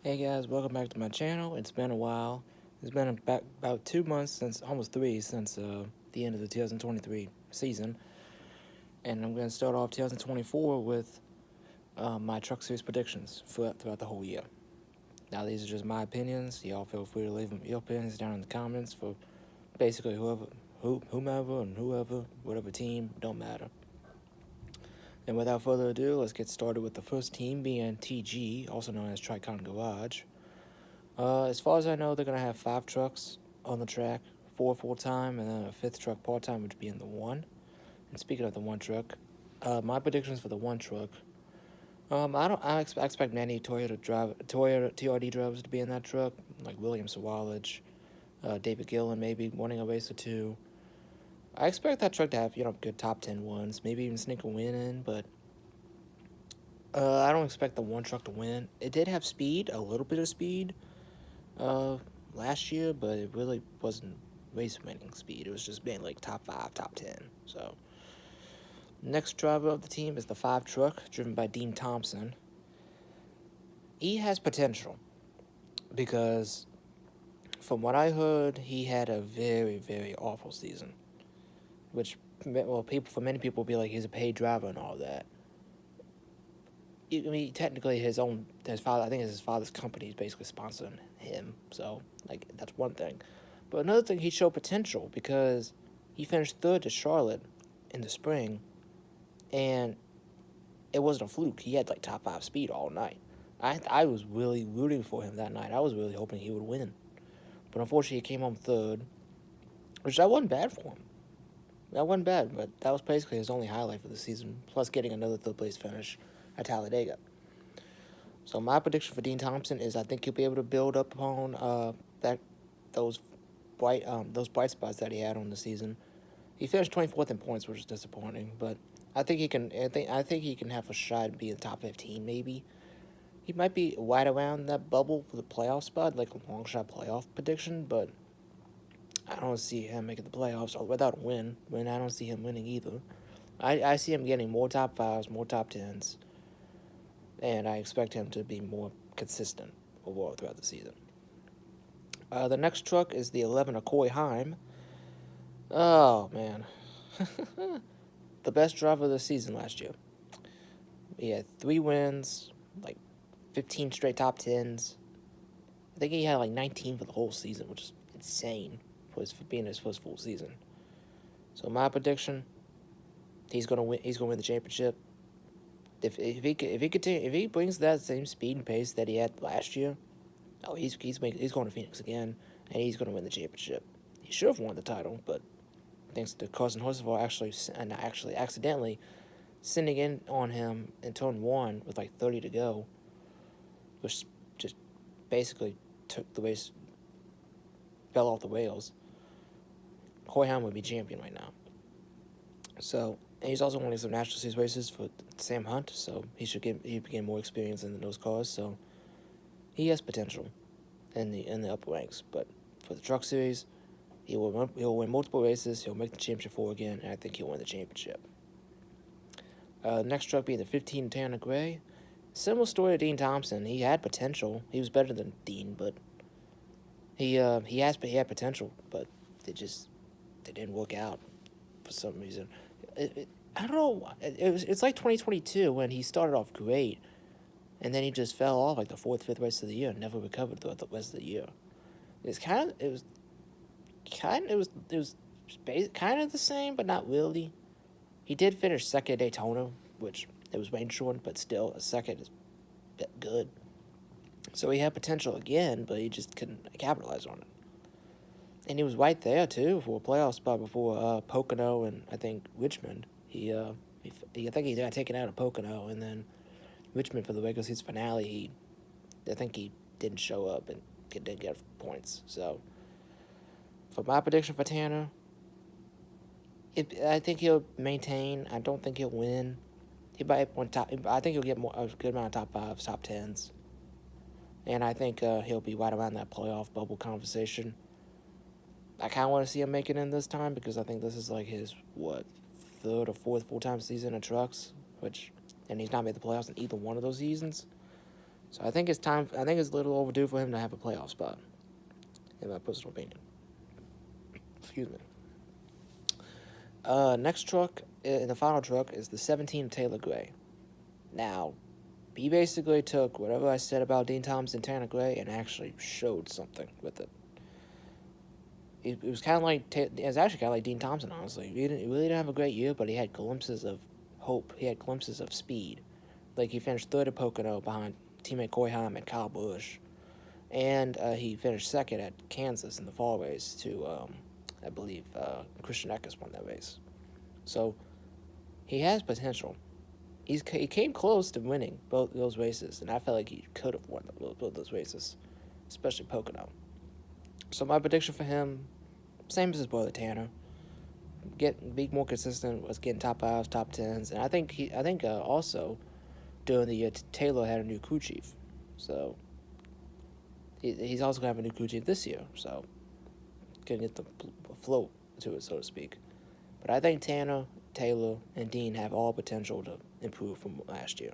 Hey guys, welcome back to my channel. It's been a while. It's been about 2 months since, almost three, since the end of the 2023 season. And I'm going to start off 2024 with my Truck Series predictions throughout the whole year. Now, these are just my opinions. Y'all feel free to leave your opinions down in the comments for basically whomever and whoever, whatever team, don't matter. And without further ado, let's get started with the first team being TG, also known as Tricon Garage. As far as I know, they're going to have 5 trucks on the track, 4 full-time, and then a 5th truck part-time, which would be in the 1. And speaking of the 1 truck, my predictions for the 1 truck, I expect many Toyota TRD drivers to be in that truck, like William Sawalage, David Gillen maybe winning a race or 2. I expect that truck to have, good top 10 ones, maybe even sneak a win in, but I don't expect the 1 truck to win. It did have speed, a little bit of speed, uh, last year, but it really wasn't race winning speed. It was just being like top 5, top 10. So, next driver of the team is the 5 truck, driven by Dean Thompson. He has potential because, from what I heard, he had a very, very awful season. Which, well, for many people, will be like he's a paid driver and all that. I mean, technically, his father, I think his father's company is basically sponsoring him. So, like, that's one thing. But another thing, he showed potential because he finished 3rd to Charlotte in the spring, and it wasn't a fluke. He had, like, top 5 speed all night. I was really rooting for him that night. I was really hoping he would win. But unfortunately, he came home 3rd, which that wasn't bad for him. That wasn't bad, but that was basically his only highlight for the season, plus getting another 3rd-place finish at Talladega. So my prediction for Dean Thompson is I think he'll be able to build up upon those bright spots that he had on the season. He finished 24th in points, which is disappointing, but I think he can. I think he can have a shot at being top 15, maybe. He might be right around that bubble for the playoff spot, like a long shot playoff prediction, but I don't see him making the playoffs or without a win. I don't see him winning either. I see him getting more top 5s, more top 10s, and I expect him to be more consistent overall throughout the season. The next truck is the 11 Akoi Heim. Oh, man. The best driver of the season last year. He had 3 wins, like 15 straight top 10s. I think he had like 19 for the whole season, which is insane for being his first full season. So my prediction, he's gonna win. He's gonna win the championship. If he brings that same speed and pace that he had last year, oh, he's going to Phoenix again, and he's gonna win the championship. He should have won the title, but thanks to Carson Hocevar actually accidentally sending in on him in turn 1 with like 30 to go, which just basically took the race, fell off the rails. Coy Ham would be champion right now. So, and he's also winning some National Series races for Sam Hunt, so he gain more experience in those cars. So he has potential in the upper ranks. But for the Truck Series, he'll win multiple races. He'll make the championship 4 again, and I think he'll win the championship. Next truck being the 15 Tanner Gray. Similar story to Dean Thompson. He had potential. He was better than Dean, but he had potential, but they didn't work out for some reason. I don't know. It's like 2022 when he started off great, and then he just fell off like the 4th, 5th race of the year and never recovered throughout the rest of the year. It was kind of the same, but not really. He did finish 2nd at Daytona, which it was rain short, but still a 2nd is good. So he had potential again, but he just couldn't capitalize on it. And he was right there too for a playoff spot before Pocono and I think Richmond. I think he got taken out of Pocono, and then Richmond for the regular season finale. I think he didn't show up and didn't get points. So for my prediction for Tanner, I think he'll maintain. I don't think he'll win. He might I think he'll get a good amount of top 5s, top 10s, and I think he'll be right around that playoff bubble conversation. I kind of want to see him make it in this time because I think this is like his 3rd or 4th full-time season in trucks, and he's not made the playoffs in either one of those seasons. So I think it's time. I think it's a little overdue for him to have a playoff spot, in my personal opinion. Excuse me. Next truck in the final truck is the 17 Taylor Gray. Now, he basically took whatever I said about Dean Thompson, Tanner Gray, and actually showed something with it. It was kind of like it was actually kind of like Dean Thompson. Honestly, he really didn't have a great year, but he had glimpses of hope. He had glimpses of speed. Like he finished third at Pocono behind teammate Corey Heim and Kyle Busch, and he finished second at Kansas in the fall race to, I believe, Christian Eckes won that race. So he has potential. He came close to winning both those races, and I felt like he could have won both those races, especially Pocono. So my prediction for him, same as his brother Tanner, be more consistent with getting top fives, top tens, and I think also during the year Taylor had a new crew chief, so he's also gonna have a new crew chief this year, so gonna get the float to it, so to speak. But I think Tanner, Taylor, and Dean have all potential to improve from last year.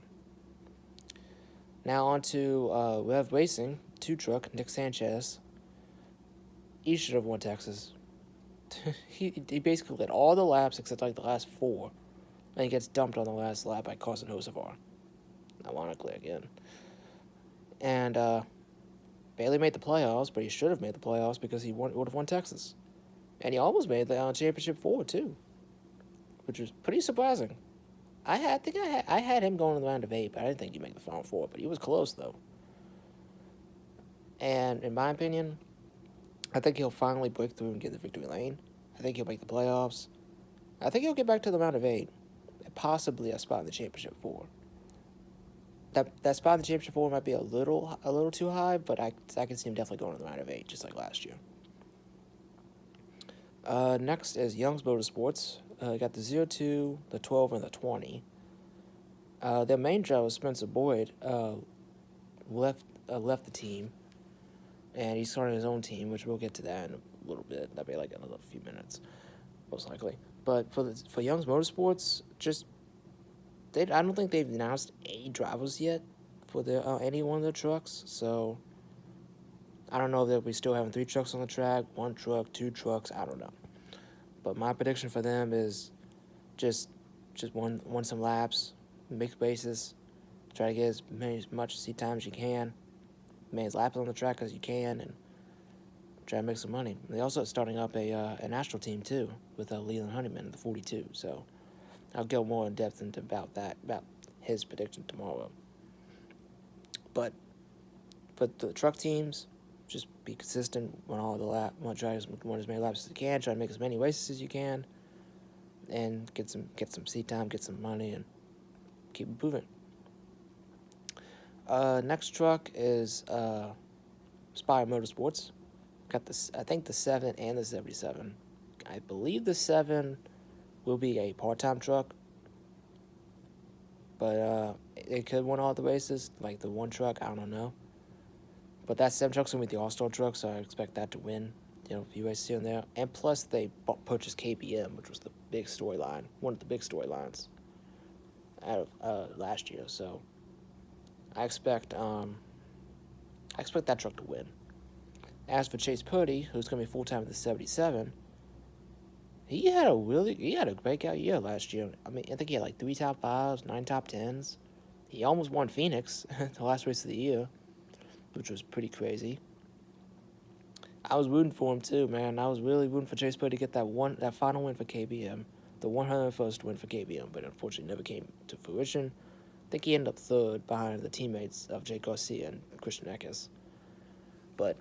Now on to Rev Racing, 2 truck, Nick Sanchez. He should have won Texas. he basically led all the laps except like the last 4, and he gets dumped on the last lap by Carson Hocevar. Ironically again. And barely made the playoffs, but he should have made the playoffs because he would have won Texas. And he almost made the championship 4 too, which was pretty surprising. I had him going to the round of 8, but I didn't think he'd make the final 4. But he was close though. And in my opinion, I think he'll finally break through and get the victory lane. I think he'll make the playoffs. I think he'll get back to the round of 8, and possibly a spot in the championship 4. That spot in the championship 4 might be a little too high, but I can see him definitely going to the round of 8, just like last year. Next is Young's Motorsports. Got the 02, the 12, and the 20. Their main driver, Spencer Boyd, left the team, and he started his own team, which we'll get to that in a little bit. That'll be like another few minutes, most likely. But for Young's Motorsports, I don't think they've announced any drivers yet for any one of their trucks. So I don't know if they'll be still having 3 trucks on the track, 1 truck, 2 trucks. I don't know. But my prediction for them is just win some laps, mixed bases, try to get as much seat time as you can, as laps on the track as you can, and try to make some money. They also are starting up a national team too with Leland Honeyman in the 42. So I'll go more in depth about his prediction tomorrow. But for the truck teams, just be consistent on all the try to win as many laps as you can. Try to make as many races as you can, and get some seat time, get some money, and keep improving. Next truck is Spire Motorsports. Got this. I think the 7 and the 77. I believe the 7 will be a part-time truck, but it could win all the races. Like the 1 truck, I don't know. But that 7 truck's gonna be the All-Star truck, so I expect that to win. A few races here and there. And plus, they purchased KBM, which was the big storyline, one of the big storylines out of last year. So I expect that truck to win. As for Chase Purdy, who's gonna be full-time at the 77, he had a breakout year last year. I mean, I think he had like 3 top 5s, 9 top 10s. He almost won Phoenix, the last race of the year, which was pretty crazy. I was rooting for him too, man. I was really rooting for Chase Purdy to get that final win for KBM, the 101st win for KBM, but unfortunately never came to fruition. I think he ended up 3rd behind the teammates of Jake Garcia and Christian Eckes. But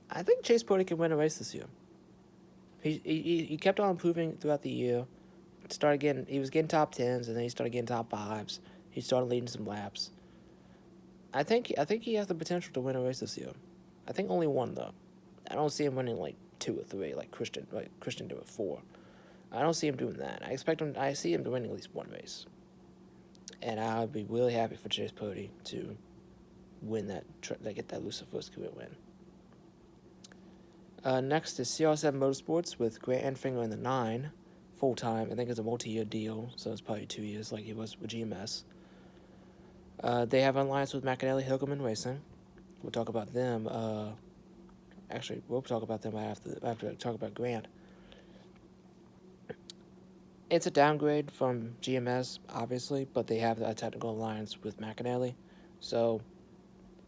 I think Chase Purdy can win a race this year. He kept on improving throughout the year. He was getting top 10s, and then he started getting top 5s. He started leading some laps. I think he has the potential to win a race this year. I think only 1 though. I don't see him winning like 2 or 3 like Christian did with 4. I don't see him doing that. I see him winning at least 1 race. And I would be really happy for Chase Purdy to win get that Lucid first career win. Next is CR7 Motorsports with Grant Enfinger in the 9, full-time. I think it's a multi-year deal, so it's probably 2 years like he was with GMS. They have an alliance with McAnally Hilgeman Racing. We'll talk about them. Actually, we'll talk about them after I talk about Grant. It's a downgrade from GMS, obviously, but they have a technical alliance with McAnally. So,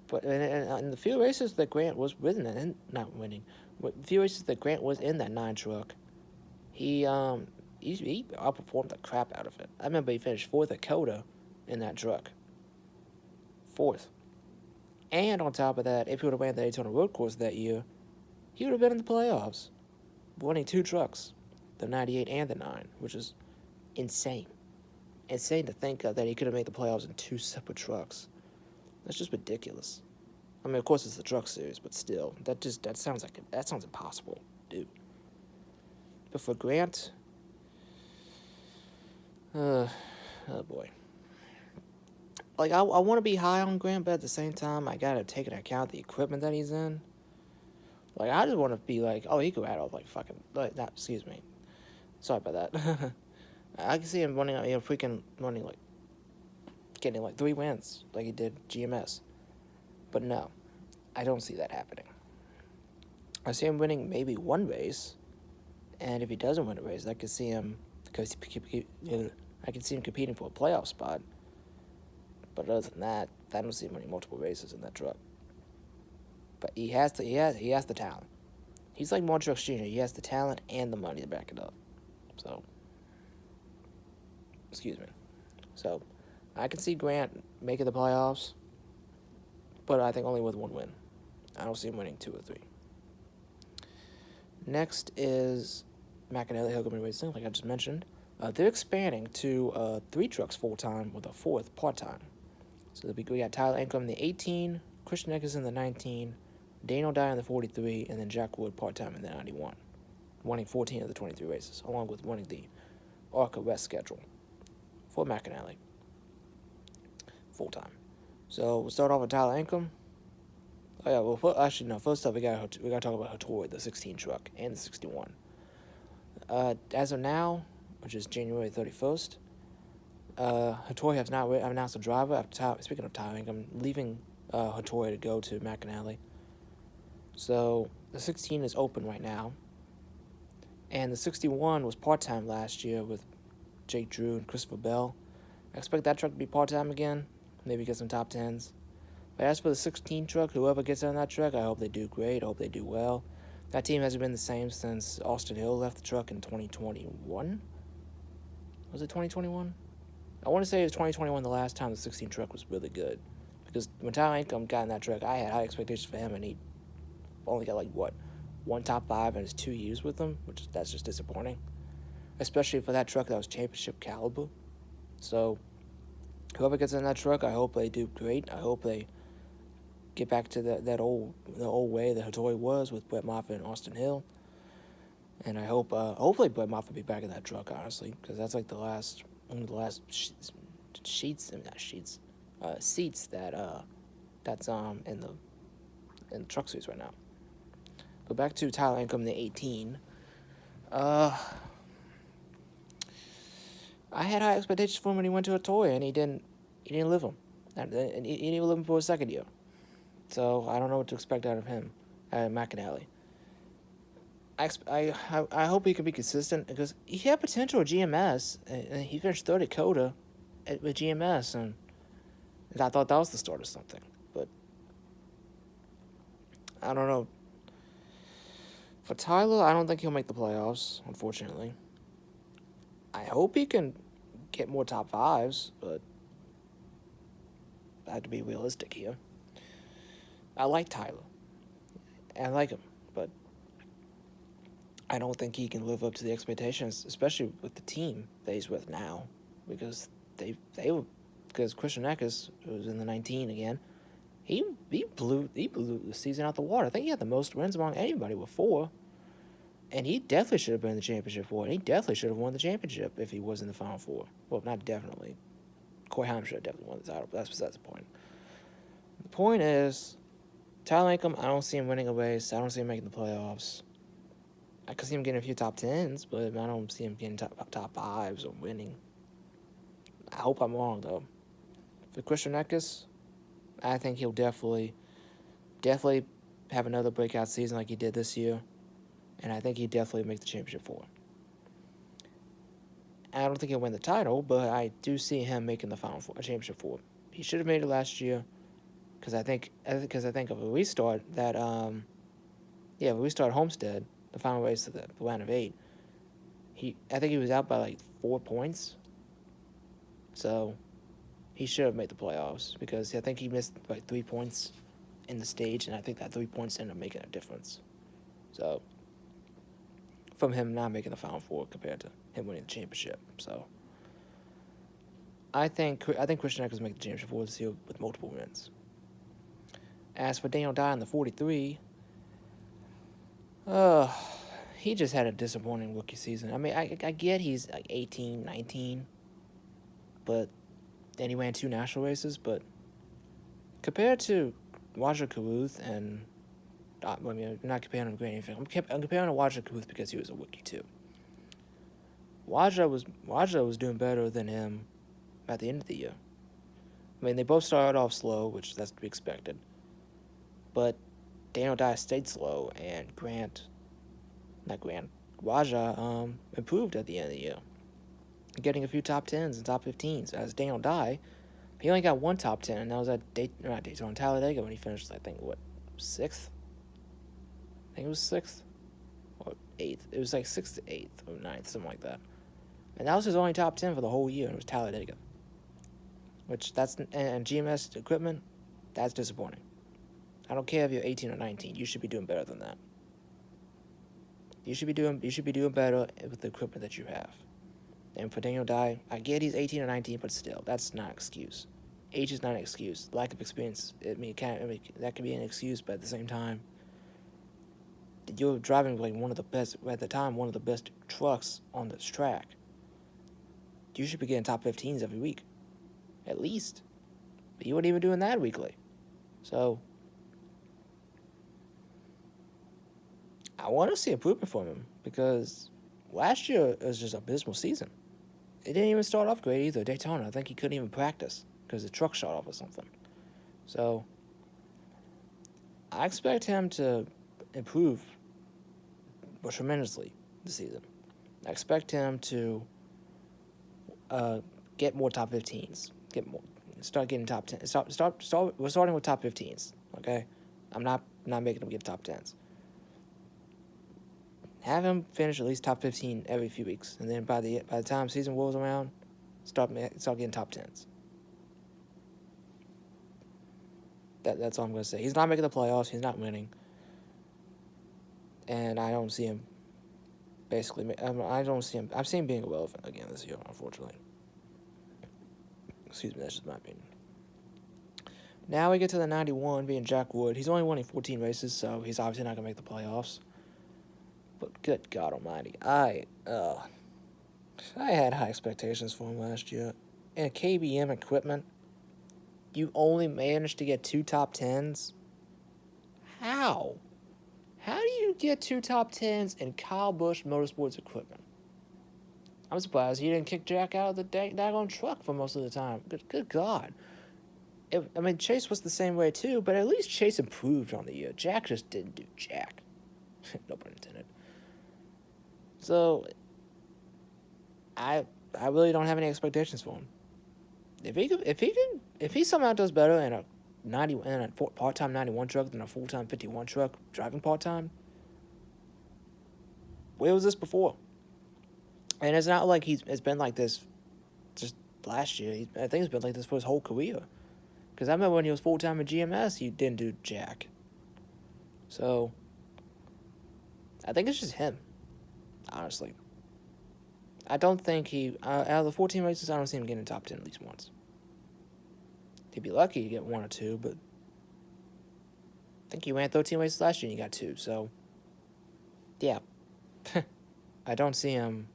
but in the few races that Grant was winning, and not winning, few races that Grant was in that 9 truck, he outperformed the crap out of it. I remember he finished 4th at Coda in that truck. 4th. And on top of that, if he would have ran the Daytona Road Course that year, he would have been in the playoffs, winning 2 trucks, the 98 and the 9, which is insane. Insane to think that he could have made the playoffs in 2 separate trucks. That's just ridiculous. I mean, of course it's the truck series, but still, that sounds impossible, dude. But for Grant, oh boy. Like, I want to be high on Grant, but at the same time, I gotta take into account the equipment that he's in. Like, I just want to be like, oh, he could rattle like fucking, like, not, excuse me. Sorry about that. I can see him running, freaking running, like, getting, like, 3 wins, like he did GMS. But no, I don't see that happening. I see him winning maybe 1 race, and if he doesn't win a race, I can see him, I can see him competing for a playoff spot. But other than that, I don't see him winning multiple races in that truck. But he has the talent. He's like Martin Truex Jr. He has the talent and the money to back it up. So, excuse me. So, I can see Grant making the playoffs, but I think only with 1 win. I don't see him winning 2 or 3. Next is McAnally Hilgeman Racing, like I just mentioned. They're expanding to 3 trucks full-time with a 4th part-time. So we got Tyler Ankrum in the 18, Christian Eckes in the 19, Daniel Dye in the 43, and then Jack Wood part-time in the 91, winning 14 of the 23 races, along with winning the ARCA West schedule for McAnally full-time. So we'll start off with Tyler Ankrum. Oh yeah, well, first up we got to talk about Hattori, the 16 truck, and the 61. As of now, which is January 31st, Hattori has not announced a driver. Speaking of Tyler Ankrum, leaving Hattori to go to McAnally. So the 16 is open right now, and the 61 was part-time last year with Jake Drew and Christopher Bell. I expect that truck to be part-time again, maybe get some top 10s. But as for the 16 truck, whoever gets on that truck, I hope they do great. I hope they do well. That team hasn't been the same since Austin Hill left the truck in 2021. Was it 2021? I want to say it was 2021 the last time the 16 truck was really good. Because when Tyler Ankrum got in that truck, I had high expectations for him, and he only got, 1 top 5 in his 2 years with them, that's just disappointing. Especially for that truck that was championship caliber. So, whoever gets in that truck, I hope they do great. I hope they get back to the old way that Hattori was with Brett Moffitt and Austin Hill. And I hope, hopefully Brett Moffitt will be back in that truck, honestly, because that's like one of the last seats that's in the truck series right now. But back to Tyler Ankrum, the 18. I had high expectations for him when he went to Hattori, and he didn't live them. And he didn't even live them for a second year. So I don't know what to expect out of him at McAnally. I hope he can be consistent because he had potential at GMS, and he finished 3rd at Coda with GMS, and I thought that was the start of something. But I don't know. For Tyler, I don't think he'll make the playoffs, unfortunately. I hope he can get more top 5s, but I have to be realistic here. I like Tyler. I like him, but I don't think he can live up to the expectations, especially with the team that he's with now, because because Christian Eckes, who's in the 19 again, he blew the season out the water. I think he had the most wins among anybody with 4, and he definitely should have been in the championship for it. He definitely should have won the championship if he was in the Final 4. Well, not definitely. Corey Heim should have definitely won the title, but that's besides the point. The point is, Tyler Ankrum, I don't see him winning a race. I don't see him making the playoffs. I could see him getting a few top 10s, but I don't see him getting top 5s or winning. I hope I'm wrong, though. For Christian Eckes, I think he'll definitely have another breakout season like he did this year, and I think he definitely make the championship four. I don't think he'll win the title, but I do see him making the final four, a championship four. He should have made it last year, because I think of a restart that restart Homestead, the final race of the round of 8. I think he was out by like 4 points, so he should have made the playoffs because I think he missed like 3 points in the stage, and I think that 3 points ended up making a difference. So, from him not making the final four compared to him winning the championship. So, I think Christian Eckes make the championship four this year with multiple wins. As for Daniel Dye in the 43, he just had a disappointing rookie season. I mean, I get he's like 18, 19, but then he ran 2 national races, but compared to Roger Caruth and I mean, I'm not comparing him to anything. I'm comparing to Roger Caruth because he was a rookie too. Roger was doing better than him at the end of the year. I mean, they both started off slow, which that's to be expected. But Daniel Dye stayed slow, and Raja improved at the end of the year, getting a few top 10s and top 15s. As Daniel Dye, he only got 1 top 10, and that was at Talladega when he finished, I think, 6th? I think it was 6th or 8th. It was like 6th to 8th or 9th, something like that. And that was his only top 10 for the whole year, and it was Talladega. And GMS equipment, that's disappointing. I don't care if you're 18 or 19. You should be doing better than that. You should be doing better with the equipment that you have. And for Daniel Dye, I get he's 18 or 19, but still, that's not an excuse. Age is not an excuse. Lack of experience, that can be an excuse, but at the same time, you're driving like one of the best trucks on this track. You should be getting top 15s every week, at least. But you weren't even doing that weekly. So, I want to see improvement from him because last year was just an abysmal season. It didn't even start off great either. Daytona, I think he couldn't even practice because the truck shot off or something. So, I expect him to improve tremendously this season. I expect him to get more top 15s. Start getting top 10s. We're starting with top 15s, okay? I'm not making him get top 10s. Have him finish at least top 15 every few weeks, and then by the time season rolls around, start getting top 10s. That's all I'm going to say. He's not making the playoffs. He's not winning. And I don't see him I'm seeing him being irrelevant again this year, unfortunately. Excuse me, that's just my opinion. Now we get to the 91, being Jack Wood. He's only winning 14 races, so he's obviously not going to make the playoffs. But good God almighty, I had high expectations for him last year. In KBM equipment, you only managed to get 2 top 10s? How? How do you get 2 top 10s in Kyle Busch Motorsports equipment? I'm surprised he didn't kick Jack out of the daggone truck for most of the time. Good God. Chase was the same way too, but at least Chase improved on the year. Jack just didn't do jack. No pun intended. So, I really don't have any expectations for him. If he somehow does better in a part-time 91 truck than a full-time 51 truck driving part-time, where was this before? And it's not like it's been like this just last year. I think it's been like this for his whole career. Because I remember when he was full-time at GMS, he didn't do jack. So, I think it's just him, honestly. I don't think out of the 14 races, I don't see him getting top 10 at least once. He'd be lucky to get 1 or 2, but I think he ran 13 races last year and he got 2, so yeah. I don't see him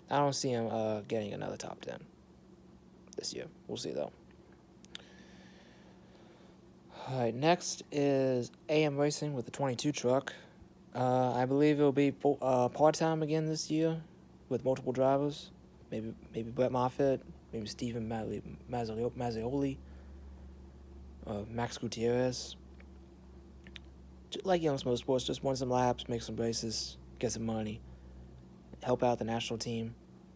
getting another top 10 this year. We'll see, though. All right, next is AM Racing with the 22 truck. I believe it will be part-time again this year with multiple drivers. Maybe Brett Moffitt, maybe Steven Mazzioli, Max Gutierrez. Like Young's Motorsports, just win some laps, make some races, get some money, help out the national team.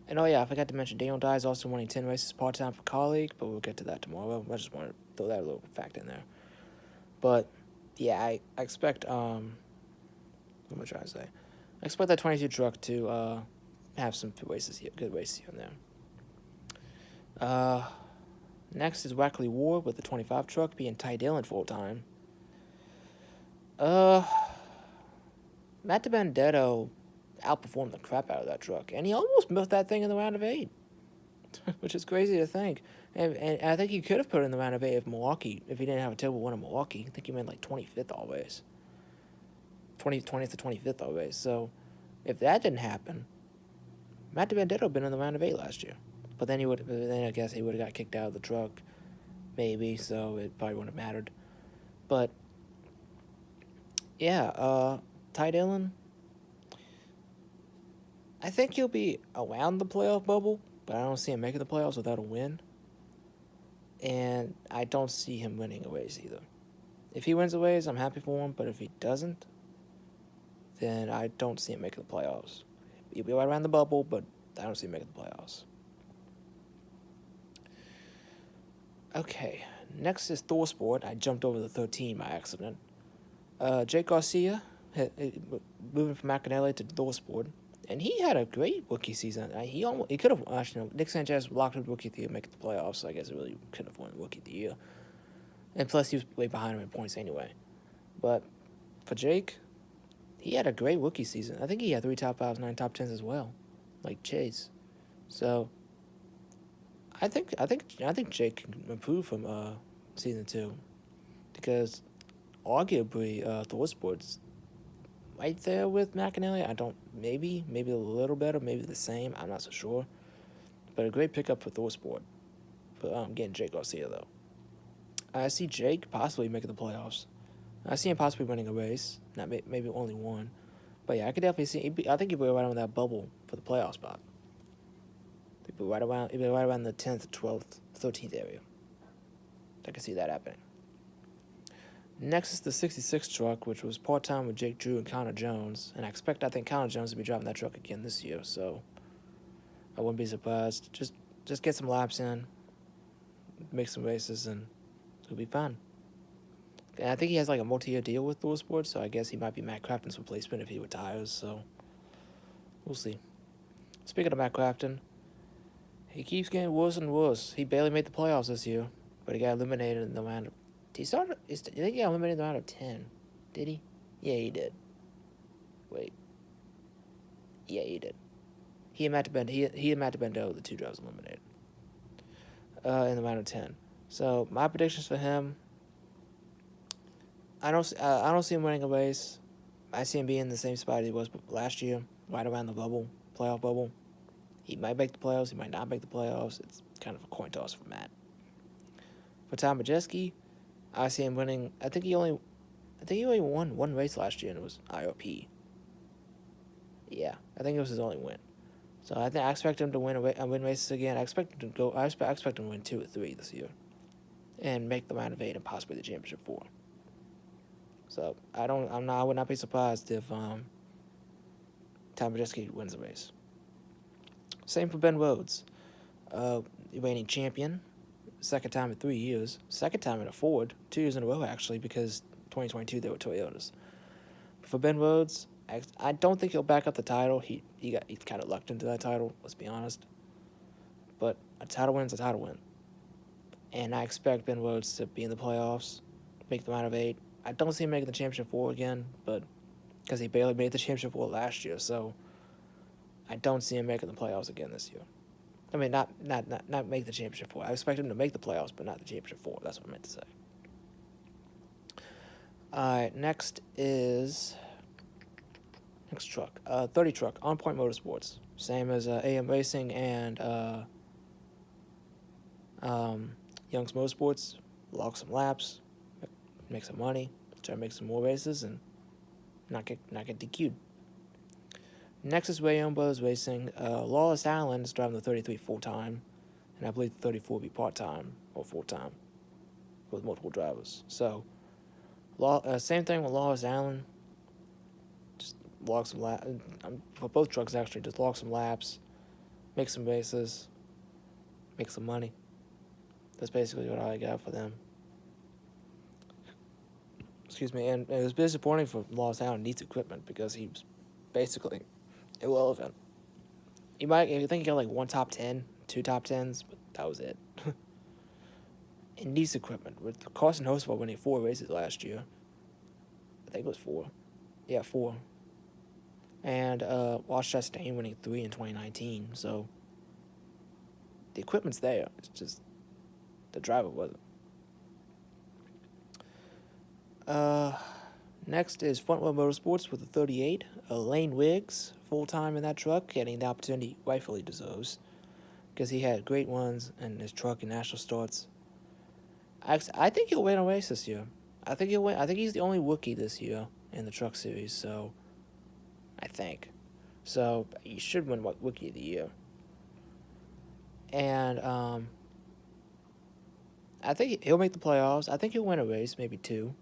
And oh yeah, I forgot to mention Daniel Dye is also winning 10 races part-time for Car League, but we'll get to that tomorrow. I just want to throw that little fact in there. But yeah, I expect what am I trying to say? I expect that 22 truck to have some races here, good races here and there. Next is Wackley War with the 25 truck being Ty Dillon full time. Matt DiBenedetto outperformed the crap out of that truck, and he almost built that thing in the round of 8, which is crazy to think. And I think he could have put it in the round of 8 if he didn't have a terrible win in Milwaukee. I think he made like 25th always. 20th to 25th always. So if that didn't happen, Matt DiBenedetto would have been in the round of 8 last year. But then I guess he would have got kicked out of the truck, maybe, so it probably wouldn't have mattered. But yeah, Ty Dillon, I think he'll be around the playoff bubble, but I don't see him making the playoffs without a win. And I don't see him winning a race either. If he wins a race, I'm happy for him, but if he doesn't, then I don't see him making the playoffs. He'll be right around the bubble, but I don't see him making the playoffs. Okay, next is ThorSport. I jumped over the 13 by accident. Jake Garcia, moving from McAnally to ThorSport, and he had a great rookie season. He could have actually, Nick Sanchez locked up rookie of the year, make the playoffs. So I guess it really couldn't have won rookie of the year. And plus, he was way behind him in points anyway. But for Jake, he had a great rookie season. I think he had 3 top 5s, 9 top 10s as well, like Chase. So I think Jake can improve from season 2, because arguably ThorSport's right there with McAnally. Maybe a little better, maybe the same. I'm not so sure. But a great pickup for ThorSport for getting Jake Garcia, though. I see Jake possibly making the playoffs. I see him possibly winning a race, not maybe only one. But yeah, I could definitely see. I think he'd be right on that bubble for the playoff spot. He'd be right around the 10th, 12th, 13th area. I can see that happening. Next is the 66 truck, which was part-time with Jake Drew and Connor Jones. And I think Connor Jones will be driving that truck again this year, so I wouldn't be surprised. Just get some laps in, make some races, and it'll be fun. And I think he has like a multi-year deal with ThorSport, so I guess he might be Matt Crafton's replacement if he retires, so we'll see. Speaking of Matt Crafton, he keeps getting worse and worse. He barely made the playoffs this year, but he got eliminated in the round of... I think he got eliminated in the round of 10. Did he? Yeah, he did. Wait. Yeah, he did. He and Matt DiBenedetto, the 2 drivers eliminated in the round of 10. So my predictions for him, I don't see him winning a race. I see him being in the same spot he was last year, right around the playoff bubble. He might make the playoffs. He might not make the playoffs. It's kind of a coin toss for Matt. For Tom Majeski, I see him winning. I think he only won one race last year, and it was IOP. Yeah, I think it was his only win. So I expect him to win races again. I expect him to win 2 or 3 this year, and make the round of 8 and possibly the championship 4. So I would not be surprised if Tom Majeski wins the race. Same for Ben Rhodes, reigning champion, second time in 3 years, second time in a Ford, 2 years in a row actually, because 2022 they were Toyotas. For Ben Rhodes, I don't think he'll back up the title. He kind of lucked into that title, let's be honest. But a title win's a title win. And I expect Ben Rhodes to be in the playoffs, make the round of 8. I don't see him making the championship 4 again, but because he barely made the championship 4 last year, so I don't see him making the playoffs again this year. I mean, not make the championship 4. I expect him to make the playoffs, but not the championship 4. That's what I meant to say. Alright, next truck. 30 truck, On Point Motorsports. Same as AM Racing and Young's Motorsports. Log some laps, make some money, try to make some more races, and not get DQ'd. Next is Rayon Brothers Racing. Lawless Allen is driving the 33 full-time. and I believe the 34 will be part-time or full-time with multiple drivers. So, same thing with Lawrence Allen. Just log some laps for both trucks actually. Just log some laps, make some races, make some money. That's basically what I got for them. Excuse me, and it was disappointing for Lawrence Allen needs equipment because he was basically irrelevant. I think he got like one top 10, two top 10s, but that was it. It needs equipment. With Carson Hocevar winning 4 races last year, I think it was 4. Yeah, 4. And Ross Chastain winning 3 in 2019. So the equipment's there. It's just the driver wasn't. Next is Front Row Motorsports with the 38. Lane Wiggs, full-time in that truck, getting the opportunity he rightfully deserves because he had great ones in his truck in national starts. I think he'll win a race this year. I think he'll win. I think he's the only rookie this year in the truck series, so I think. So he should win Rookie of the Year. And I think he'll make the playoffs. I think he'll win a race, maybe 2.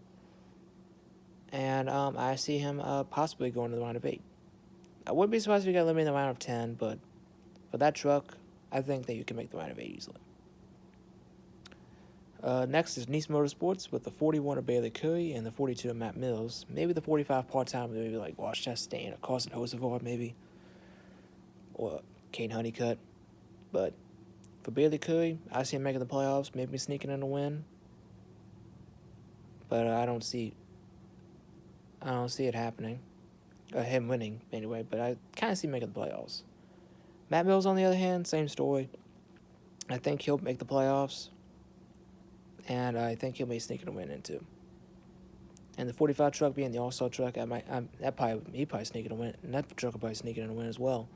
And I see him possibly going to the round of 8. I wouldn't be surprised if he got eliminated in the round of 10, but for that truck, I think that you can make the round of 8 easily. Next is Nice Motorsports with the 41 of Bailey Curry and the 42 of Matt Mills. Maybe the 45 part-time, maybe like Ross Chastain or Carson Hocevar, maybe. Or Kane Honeycutt. But for Bailey Curry, I see him making the playoffs, maybe sneaking in a win. But I don't see it happening. Him winning, anyway, but I kind of see him making the playoffs. Matt Mills, on the other hand, same story. I think he'll make the playoffs. And I think he'll be sneaking a win in too. And the 45 truck being the all-star truck, he probably sneaking a win. And that truck will probably sneak in a win as well.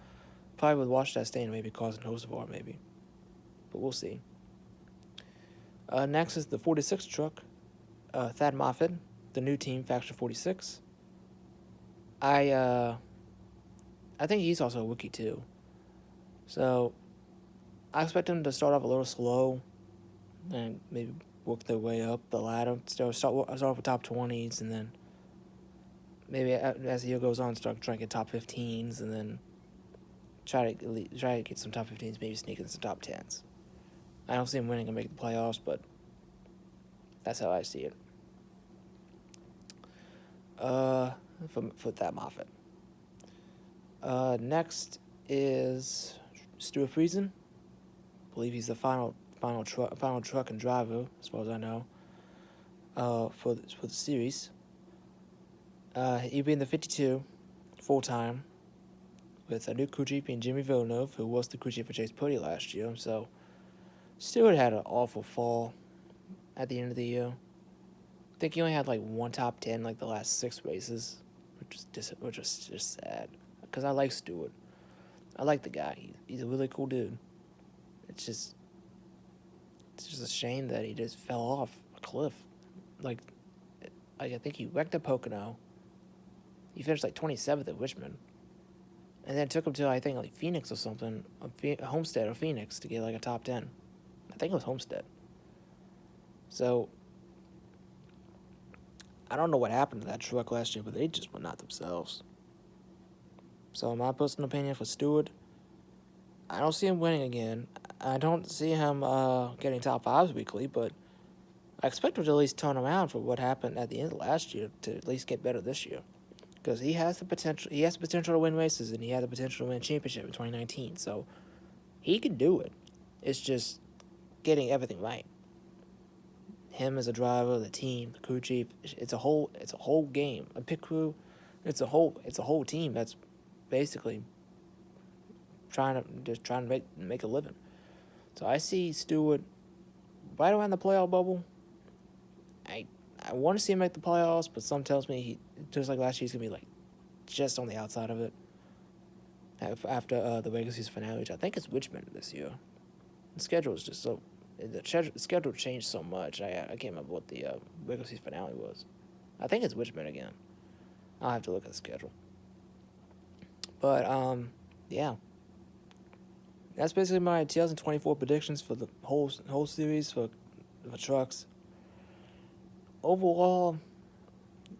Probably with Wash Chastain, maybe Carson Hocevar, maybe. But we'll see. Next is the 46 truck. Thad Moffitt, the new team, Faction 46. I think he's also a rookie too. So I expect him to start off a little slow and maybe work their way up the ladder. Start off with top 20s, and then maybe as the year goes on, start trying to get top 15s, and then try to get some top 15s, maybe sneak in some top 10s. I don't see him winning and making the playoffs, but that's how I see it. For that Moffitt. Next is Stuart Friesen. I believe he's the final truck and driver, as far as I know, for the series. He'll be in the 52 full time with a new crew chief being Jimmy Villeneuve, who was the crew chief for Chase Purdy last year. So Stewart had an awful fall at the end of the year. I think he only had like 1 top 10 like the last 6 races, which is just sad. Because I like Stewart. I like the guy. He's a really cool dude. It's just a shame that he just fell off a cliff. Like I think he wrecked at Pocono. He finished like 27th at Richmond. And then it took him to, I think, like Phoenix or something, Homestead or Phoenix, to get like a top 10. I think it was Homestead. So I don't know what happened to that truck last year, but they just were not themselves. So in my personal opinion for Stewart, I don't see him winning again. I don't see him getting top 5s weekly, but I expect him to at least turn around for what happened at the end of last year to at least get better this year. Because he has the potential. He has the potential to win races, and he had the potential to win a championship in 2019. So he can do it. It's just getting everything right. Him as a driver, the team, the crew chief. It's a whole game. A pit crew. It's a whole team that's basically trying to make a living. So I see Stewart right around the playoff bubble. I want to see him make the playoffs, but some tells me just like last year, he's going to be like just on the outside of it after the regular season finale, which I think is Richmond this year. The schedule is just so... The schedule changed so much. I can't remember what the regular season finale was. I think it's Richmond again. I'll have to look at the schedule. But, yeah. That's basically my 2024 predictions for the whole series for trucks. Overall,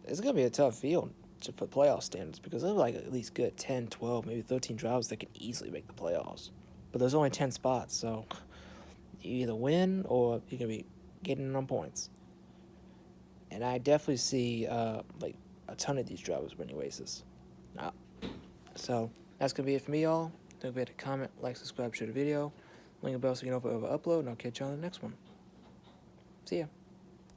it's going to be a tough field for playoff standards because there's like at least good 10, 12, maybe 13 drivers that can easily make the playoffs. But there's only 10 spots, so you either win or you're going to be getting on points. And I definitely see like a ton of these drivers winning races. So that's going to be it for me, y'all. Don't forget to comment, like, subscribe, share the video. Ring the bell so you know if I ever upload, and I'll catch you on the next one. See ya.